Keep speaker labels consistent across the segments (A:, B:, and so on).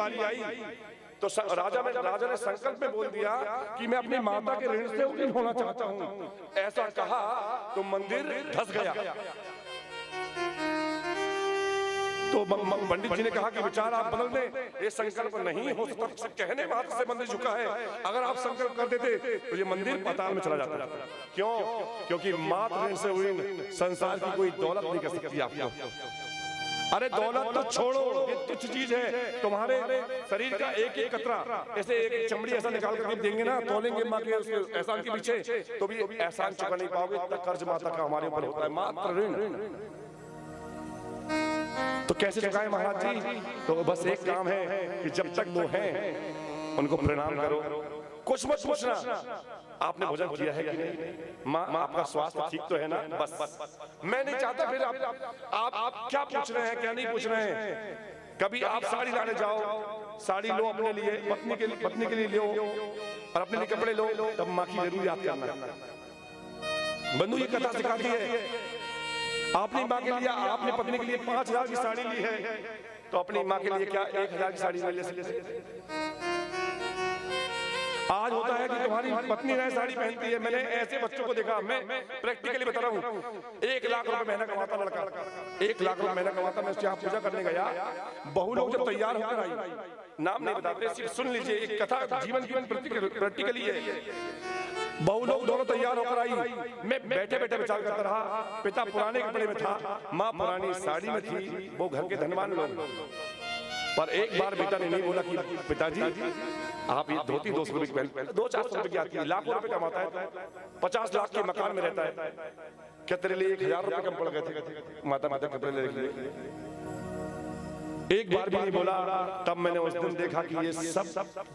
A: बारी आई तो राजा ने संकल्प में बोल दिया कि मैं अपनी माता के ऋण से उन्नत होना चाहता हूं। ऐसा कहा तो मंदिर धस गया। तो पंडित जी ने कहा कि विचार आप बदल दें, ये संकल्प नहीं हो सकता, कहने मात्र से मंदिर झुका है। अगर आप संकल्प कर देते तो ये मंदिर पाताल में चला जाता। क्यों? क्योंकि मात्र ऋण से हुई संसार की कोई दौलत नहीं कर सकती आपको। अरे दौलत तो छोड़ो, ये तुच्छ चीज है। तुम्हारे शरीर का एक एक कतरा, ऐसे एक चमड़ी ऐसा निकाल कर देंगे ना, तोलेंगे माँ के एहसान के पीछे, तो भी एहसान चुका नहीं पाओगे। इतना कर्ज माता का हमारे ऊपर होता है, मात्र ऋण। तो कैसे चुकाए महाराज जी? तो बस एक काम है कि जब तक वो हैं उनको प्रणाम करो, कुछ मत पूछना आपने भोजन किया है कि नहीं, माँ आपका स्वास्थ्य ठीक तो है ना, बस। मैं नहीं चाहता फिर आप क्या पूछ रहे हैं, क्या नहीं पूछ रहे हैं। कभी आप साड़ी लाने जाओ, साड़ी लो अपने लिए, पत्नी के लिए लो, और अपने लिए कपड़े लो, तब माँ की जरूर याद करना। बंधु ये कथा सिखाती है, आपने माँ के लिए, आपने पत्नी के लिए 5000 की साड़ी ली है, तो अपनी माँ के लिए क्या 1000 की साड़ी ले सकते। आज होता है कि तुम्हारी पत्नी नई साड़ी पहनती है। मैंने ऐसे बच्चों को देखा, मैं प्रैक्टिकली बता रहा हूँ। 1 लाख रुपए महीना कमाता लड़का, 1 लाख रुपए महीना कमाता। मैं उसकी पूजा करने गया, बहु लोग जब तैयार होकर आई, नाम नहीं बताते, सिर्फ सुन लीजिए, एक कथा जीवन प्रैक्टिकली है। बहु लोग दोनों तैयार होकर आई, मैं बैठे बैठे विचार करता रहा। पिता पुराने कपड़े में था, माँ पुरानी साड़ी में थी, वो घर के धनवान लोग। पर एक बार बेटा ने नहीं बोला कि पिताजी आप ये धोती 200 रुपए की पहन, 200-400 रुपए की आती है, लाखों रुपए कमाता है, 50 लाख के मकान में रहता है, क्या तेरे लिए 1000 रुपए कम पड़ गए थे माता कपड़े ले लिए? एक बार भी नहीं बोला। तब मैंने उस दिन देखा कि ये सब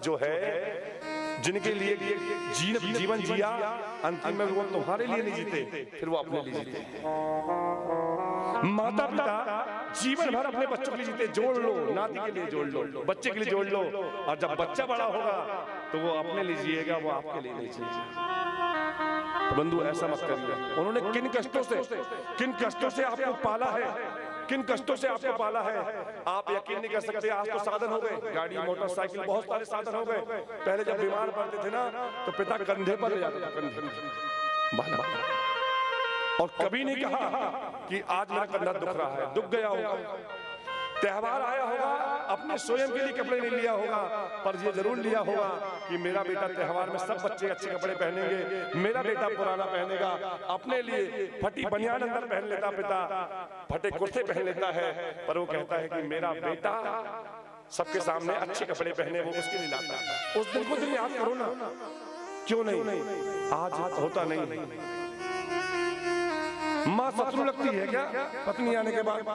A: जो है, जिनके लिए जीवन जिया, अंतिम में वो तुम्हारे लिए नहीं जीते, फिर वो अपने लिए जीते। माता पिता जीवन भर अपने बच्चों के लिए जीते। जोड़ लो, नाती के लिए जोड़ लो, बच्चे के लिए जोड़ लो, और जब बच्चा बड़ा होगा तो वो अपने लिए जिएगा, वो आपके लिए नहीं जिएगा। बंधु ऐसा मत करिए। उन्होंने किन कष्टों से आपको पाला है, किन कष्टों से आपको पाला है, आप यकीन नहीं कर सकते। आज तो साधन हो गए, गाड़ी मोटरसाइकिल, बहुत सारे साधन हो गए। पहले जब बीमार पड़ते थे ना, तो पिता कंधे पर ले जाते थे, कंधे पर, और कभी नहीं कहा कि आज मेरा कंधा दुख रहा है, दुख गया होगा। त्योहार आया होगा, अपने स्वयं के लिए कपड़े नहीं लिया होगा, पर ये जरूर लिया होगा कि मेरा बेटा त्योहार में सब बच्चे अच्छे कपड़े पहनेंगे, मेरा बेटा पुराना पहनेगा। अपने लिए फटी बनियान अंदर पहन लेता पिता, फटे कुर्ते पहन लेता है, पर वो कहता है कि मेरा बेटा सबके सामने अच्छे कपड़े पहने, वो उसके लिए लाता है। उस दिन को दिन याद करो ना, क्यों नहीं? आज होता नहीं। माँ शत्रु लगती है क्या पत्नी आने के बाद?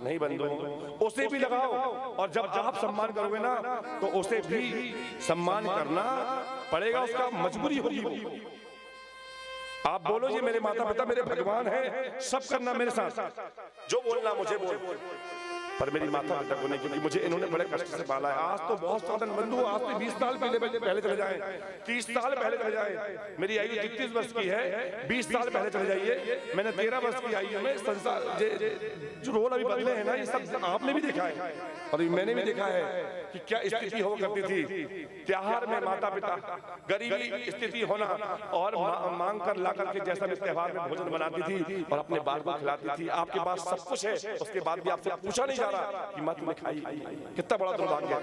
A: नहीं बंधु, उसे भी लगाओ, और जब आप सम्मान करोगे ना, तो उसे भी सम्मान करना पड़ेगा, उसका मजबूरी होगी। आप बोलो ये मेरे माता पिता मेरे भगवान हैं, सब करना मेरे साथ, जो बोलना मुझे बोल, पर मेरी माता पिता को नहीं, क्योंकि मुझे इन्होंने बड़े कष्ट से पाला है। आज तो बहुत साधन बंधु, आज तो 20 साल पहले चले जाए, 30 साल पहले चले जाए। मेरी आयु 33 वर्ष की है, 20 साल पहले चले जाइए, मैंने 13 वर्ष की आयु में संसार जो रोल अभी बदले हैं ना, ये सब आपने भी देखा है और मैंने भी देखा है कि क्या स्थिति हुआ करती थी। त्योहार में माता पिता गरीबी स्थिति होना, और मांग कर ला करके जैसा भी त्योहार में भोजन बनाती थी और अपने बाल को खिलाती थी। आपके पास सब कुछ है, उसके बाद भी आपसे पूछा नहीं जा रहा कि मत में खाई, कितना बड़ा दुर्भाग्य है।